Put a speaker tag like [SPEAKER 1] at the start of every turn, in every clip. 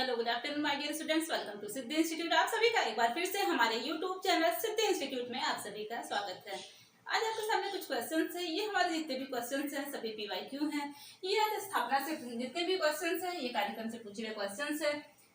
[SPEAKER 1] Hello good afternoon my dear students, welcome to Siddhi institute. आप सभी का एक बार फिर से हमारे यूट्यूब चैनल सिद्धि इंस्टीट्यूट में आप सभी का स्वागत है। आज आपके सामने कुछ क्वेश्चंस है। ये हमारे जितने भी क्वेश्चंस हैं सभी पीवाईक्यू हैं। ये आज स्थापना से जितने भी क्वेश्चंस हैं ये कार्यक्रम से पूछे हुए क्वेश्चंस है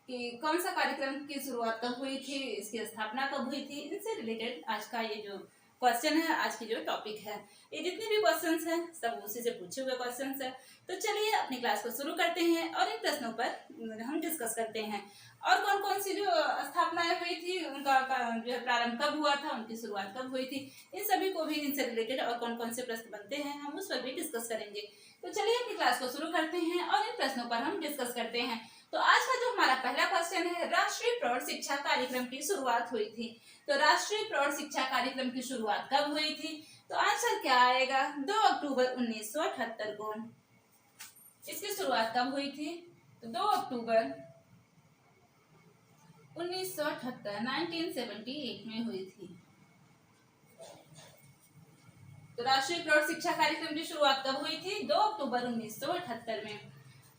[SPEAKER 1] कि कौन सा कार्यक्रम की शुरुआत कब हुई थी, इसकी स्थापना कब हुई थी, इनसे रिलेटेड आज का ये जो क्वेश्चन है, आज की जो टॉपिक है, ये जितने भी क्वेश्चंस हैं सब उसी से पूछे हुए क्वेश्चंस है। तो चलिए अपनी क्लास को शुरू करते हैं और इन प्रश्नों पर हम डिस्कस करते हैं। और कौन कौन सी जो स्थापनाएं हुई थी, उनका जो है प्रारंभ कब हुआ था, उनकी शुरुआत कब हुई थी, इन सभी को भी इनसे रिलेटेड और कौन कौन से प्रश्न बनते हैं हम उस पर भी डिस्कस करेंगे। तो चलिए अपनी क्लास को शुरू करते हैं और इन प्रश्नों पर हम डिस्कस करते हैं। तो आज का जो हमारा पहला क्वेश्चन है, राष्ट्रीय प्रौढ़ शिक्षा कार्यक्रम की शुरुआत हुई थी। तो राष्ट्रीय प्रौढ़ शिक्षा कार्यक्रम की शुरुआत कब हुई थी? तो आंसर क्या आएगा? 2 अक्टूबर 1978 को। इसकी शुरुआत कब हुई थी? तो 2 अक्टूबर 1978 1978 में हुई थी। तो राष्ट्रीय प्रौढ़ शिक्षा कार्यक्रम की शुरुआत कब हुई थी? 2 अक्टूबर 1978 में।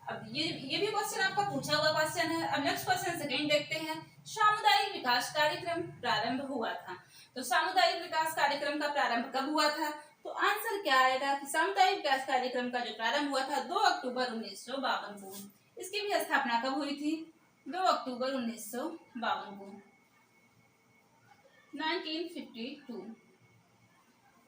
[SPEAKER 1] अब ये भी क्वेश्चन आपका पूछा हुआ क्वेश्चन है। अब नेक्स्ट क्वेश्चन सेकंड देखते हैं। सामुदायिक विकास कार्यक्रम प्रारंभ हुआ था। तो सामुदायिक विकास कार्यक्रम का प्रारंभ कब हुआ था? तो आंसर क्या आएगा कि सामुदायिक विकास कार्यक्रम का जो प्रारंभ हुआ था 2 अक्टूबर 1952 को। इसकी भी स्थापना कब हुई थी? 2 अक्टूबर 1952 को, 1952।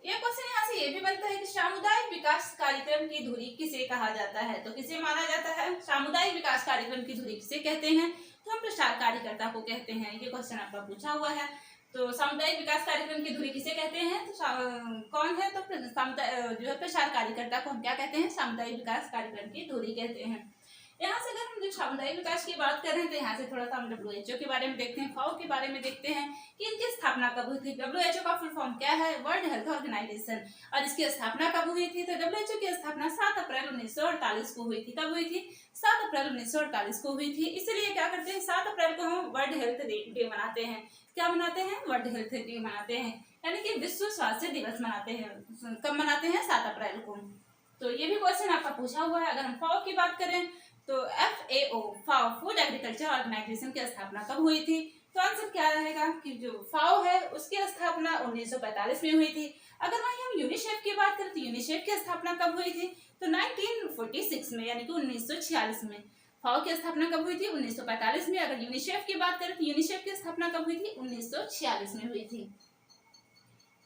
[SPEAKER 1] ये क्वेश्चन यहाँ से ये भी बनता है कि सामुदायिक विकास कार्यक्रम की धुरी किसे कहा जाता है? तो किसे माना जाता है? सामुदायिक विकास कार्यक्रम की धुरी किसे कहते हैं? तो हम प्रचार कार्यकर्ता को कहते हैं। ये क्वेश्चन आपका पूछा हुआ है। तो सामुदायिक विकास कार्यक्रम की धुरी किसे कहते हैं? तो कौन है? तो जो है प्रचार कार्यकर्ता को हम क्या कहते हैं? सामुदायिक विकास कार्यक्रम की धुरी कहते हैं। यहाँ से अगर हम जो सामुदायिक विकास की बात कर रहे हैं तो यहाँ से थोड़ा सा हम WHO के बारे में देखते हैं, फाओ के बारे में देखते हैं कि इनकी स्थापना कब हुई थी। WHO का फुल फॉर्म क्या है? World health organisation. और इसकी स्थापना कब हुई थी? तो WHO की स्थापना 7 अप्रैल 1948 को हुई थी। कब हुई थी? 7 अप्रैल 1948 को हुई थी। इसीलिए क्या करते हैं, 7 अप्रैल को हम वर्ल्ड हेल्थ डे मनाते हैं। क्या मनाते हैं? वर्ल्ड हेल्थ डे मनाते हैं, यानी कि विश्व स्वास्थ्य दिवस मनाते हैं। कब मनाते हैं? 7 अप्रैल को। तो ये भी क्वेश्चन आपका पूछा हुआ है। अगर हम फाओ की बात करें तो FAO फाओ फूड एग्रीकल्चर ऑर्गेनाइजेशन की स्थापना कब हुई थी? तो आंसर क्या रहेगा कि जो फाओ है उसकी स्थापना 1945 में हुई थी। अगर वहीं हम यूनिसेफ की बात करें तो यूनिसेफ की स्थापना कब हुई थी? तो 1946 में, यानी कि 1946 में। फाओ की स्थापना कब हुई थी? 1945 में। अगर यूनिसेफ की बात करें तो यूनिसेफ की स्थापना कब हुई थी? 1946 में हुई थी।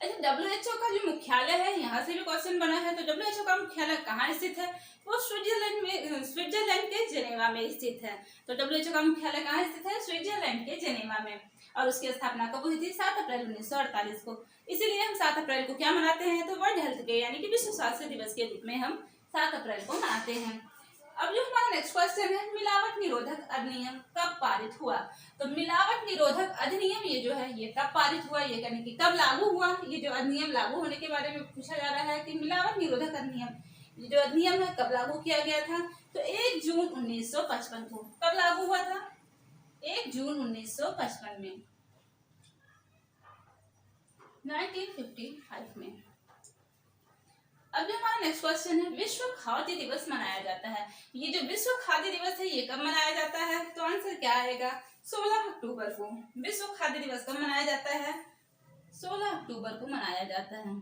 [SPEAKER 1] अच्छा, WHO का जो मुख्यालय है, यहाँ से भी क्वेश्चन बना है। तो WHO का मुख्यालय कहाँ स्थित है? वो स्विट्जरलैंड में, स्विट्जरलैंड के जेनेवा में स्थित है। तो WHO का मुख्यालय कहाँ स्थित है? स्विट्जरलैंड के जेनेवा में। और उसकी स्थापना कब हुई थी? 7 अप्रैल 1948 को। इसीलिए हम 7 अप्रैल को क्या मनाते हैं? तो वर्ल्ड हेल्थ डे, यानी कि विश्व स्वास्थ्य दिवस के रूप में हम 7 अप्रैल को मनाते हैं। अब जो हमारा नेक्स्ट क्वेश्चन है, मिलावट निरोधक अधिनियम कब पारित हुआ? तो मिलावट निरोधक अधिनियम ये जो है ये कब पारित हुआ, ये यानी कि कब लागू हुआ? ये जो अधिनियम लागू होने के बारे में पूछा जा रहा है कि मिलावट निरोधक अधिनियम, ये जो अधिनियम है कब लागू किया गया था? तो 1 जून 1955 को। कब लागू हुआ था? 1 जून 1955 में, 1955 में। अब जो हमारा नेक्स्ट क्वेश्चन है, विश्व खाद्य दिवस मनाया जाता है। ये जो विश्व खाद्य दिवस है ये कब मनाया जाता है? तो आंसर क्या आएगा? 16 अक्टूबर को। विश्व खाद्य दिवस कब मनाया जाता है? 16 अक्टूबर को मनाया जाता है।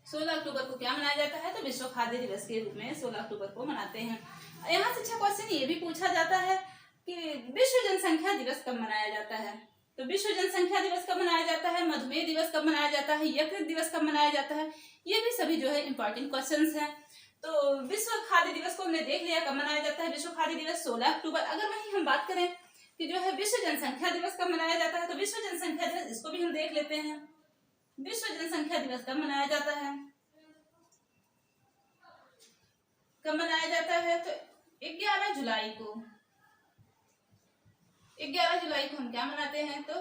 [SPEAKER 1] 16 अक्टूबर को क्या मनाया जाता है? तो विश्व खाद्य दिवस के रूप में 16 अक्टूबर को मनाते हैं। यहाँ से अच्छा क्वेश्चन ये भी पूछा जाता है कि विश्व जनसंख्या दिवस कब मनाया जाता है? तो विश्व जनसंख्या दिवस कब मनाया जाता है? मधुमेह दिवस कब मनाया जाता है? यकृत दिवस कब मनाया जाता है? ये भी सभी जो है इंपॉर्टेंट क्वेश्चंस हैं। तो विश्व खाद्य दिवस को हमने देख लिया कब मनाया जाता है। विश्व खाद्य दिवस 16 अक्टूबर। अगर वहीं हम बात करें कि जो है विश्व जनसंख्या दिवस कब मनाया जाता है, तो विश्व जनसंख्या दिवस, इसको भी हम देख लेते हैं। विश्व जनसंख्या दिवस कब मनाया जाता है? कब मनाया जाता है? तो 11 जुलाई को। 11 जुलाई को हम क्या मनाते हैं? तो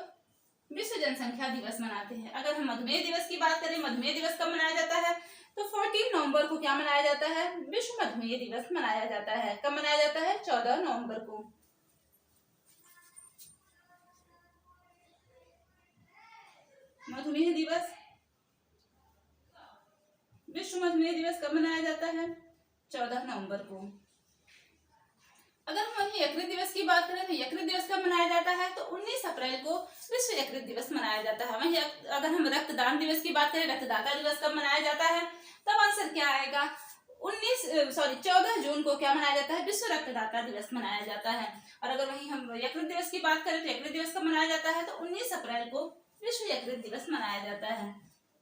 [SPEAKER 1] विश्व जनसंख्या दिवस मनाते हैं। अगर हम मधुमेह दिवस की बात करें, मधुमेह दिवस कब मनाया जाता है? तो 14 नवंबर को क्या मनाया जाता है? विश्व मधुमेह दिवस मनाया जाता है। कब मनाया जाता है? 14 नवंबर को। मधुमेह दिवस, विश्व मधुमेह दिवस कब मनाया जाता है? 14 नवंबर को। अगर हम वही यकृत दिवस की बात करें तो यकृत दिवस कब मनाया जाता है, तो 19 अप्रैल को विश्व यकृत दिवस मनाया जाता है। वहीं अगर हम रक्तदान दिवस की बात करें, रक्तदाता दिवस कब मनाया जाता है, तब आंसर क्या आएगा, 14 जून को क्या मनाया जाता है, विश्व रक्तदाता दिवस मनाया जाता है। और अगर वहीं हम यकृत दिवस की बात करें तो यकृत दिवस कब मनाया जाता है, तो 19 अप्रैल को विश्व यकृत दिवस मनाया जाता है।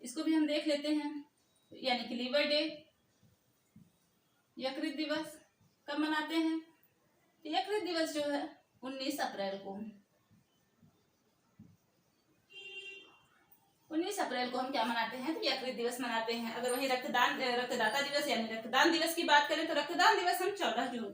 [SPEAKER 1] इसको भी हम देख लेते हैं, यानी कि लीवर डे, यकृत दिवस कब मनाते हैं, यकृत दिवस जो है 19 अप्रैल को, 19 अप्रैल को हम क्या मनाते हैं, तो यकृत दिवस मनाते हैं। अगर वही रक्तदाता दिवस यानी रक्तदान दिवस की बात करें तो रक्तदान दिवस हम 14 जून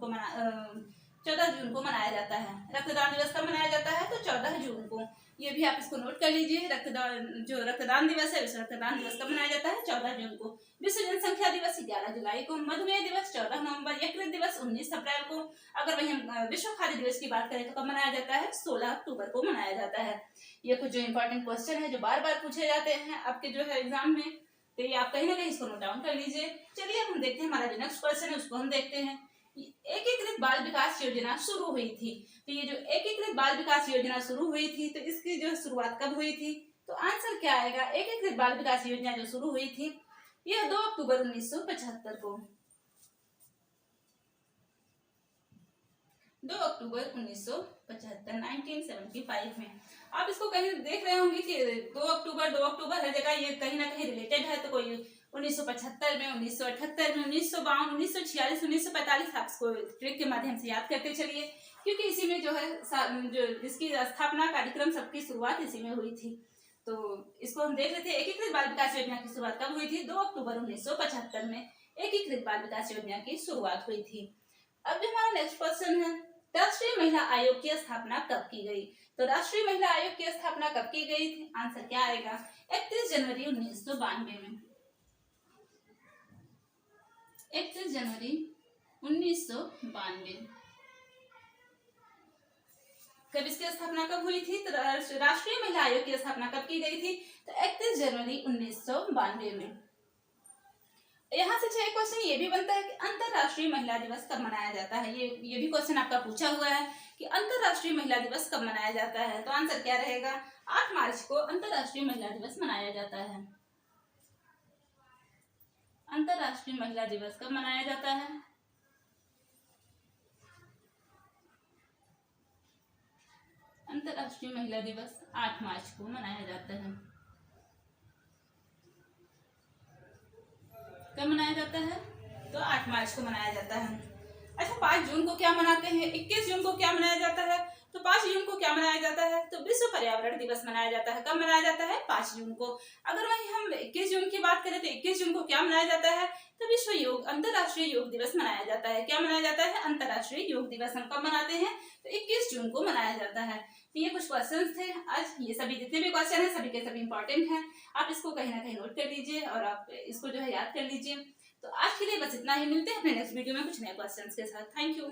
[SPEAKER 1] को मनाया जाता है। रक्तदान दिवस कब मनाया जाता है, तो 14 जून को। ये भी आप इसको नोट कर लीजिए, रक्तदान दिवस है, विश्व रक्तदान दिवस कब मनाया जाता है, 14 जून को। विश्व जनसंख्या दिवस 11 जुलाई को, मधुमेह दिवस 14 नवंबर, यकृत दिवस 19 अप्रैल को। अगर वही हम विश्व खाद्य दिवस की बात करें तो कब मनाया जाता है, 16 अक्टूबर को मनाया जाता है। ये कुछ जो इंपॉर्टेंट क्वेश्चन है जो बार बार पूछे जाते हैं आपके जो है एग्जाम में, तो ये आप कहीं ना कहीं इसको नोट डाउन कर लीजिए। चलिए हम देखते हैं, हमारा जो नेक्स्ट क्वेश्चन है उसको हम देखते हैं। एकीकृत बाल विकास योजना शुरू हुई थी, तो ये जो एकीकृत बाल विकास योजना शुरू हुई थी, तो इसकी जो शुरुआत कब हुई थी, तो आंसर क्या आएगा, एकीकृत बाल विकास योजना जो शुरू हुई थी यह 2 अक्टूबर 1975 को, 2 अक्टूबर 1975 1975 में। आप इसको कहीं देख रहे होंगे कि 2 अक्टूबर हर जगह ये कहीं ना कहीं रिलेटेड है, तो कोई 1975 में, 1978 में, 1952, 1946, 1945 आप इसको ट्रिक के माध्यम से याद करते चलिए, क्योंकि इसी में जो है जो इसकी स्थापना कार्यक्रम सबकी शुरुआत इसी में हुई थी। तो इसको हम देख लेते हैं, एकीकृत बाल विकास योजना की शुरुआत कब हुई थी, 2 अक्टूबर 1975 में एकीकृत बाल विकास योजना की शुरुआत हुई थी। अब जो हमारा नेक्स्ट क्वेश्चन है, राष्ट्रीय महिला आयोग की स्थापना कब की गई, तो राष्ट्रीय महिला आयोग की स्थापना कब की गई थी, आंसर क्या आएगा, 31 जनवरी 1992 में, 31 जनवरी 1992। कब इसकी स्थापना कब हुई थी, तो राष्ट्रीय महिला आयोग की स्थापना कब की गई थी, तो 31 जनवरी 1992 में। यहाँ से एक क्वेश्चन ये भी बनता है कि अंतरराष्ट्रीय महिला दिवस कब मनाया जाता है। ये भी क्वेश्चन आपका पूछा हुआ है कि अंतरराष्ट्रीय महिला दिवस कब मनाया जाता है, तो आंसर क्या रहेगा, 8 मार्च को अंतरराष्ट्रीय महिला दिवस मनाया जाता है। अंतरराष्ट्रीय महिला दिवस कब मनाया जाता है, अंतरराष्ट्रीय महिला दिवस 8 मार्च को मनाया जाता है। कब मनाया जाता है, तो 8 मार्च को मनाया जाता है। अच्छा, 5 जून को क्या मनाते हैं, 21 जून को क्या मनाया जाता है, तो 5 जून को क्या मनाया जाता है, तो विश्व पर्यावरण दिवस मनाया जाता है। कब मनाया जाता है, 5 जून को। अगर वहीं हम 21 जून की बात करें तो 21 जून को क्या मनाया जाता है, तो विश्व अंतरराष्ट्रीय योग दिवस मनाया जाता है। क्या मनाया जाता है, अंतरराष्ट्रीय योग दिवस हम कब मनाते हैं, तो 21 जून को मनाया जाता है। तो ये कुछ क्वेश्चंस थे आज, ये सभी जितने भी क्वेश्चन हैं सभी के सभी इंपॉर्टेंट हैं। आप इसको कहीं ना कहीं नोट कर लीजिए और आप इसको जो है याद कर लीजिए। तो आज के लिए बस इतना ही, मिलते हैं अपने नेक्स्ट वीडियो में कुछ नए क्वेश्चंस के साथ। Thank you.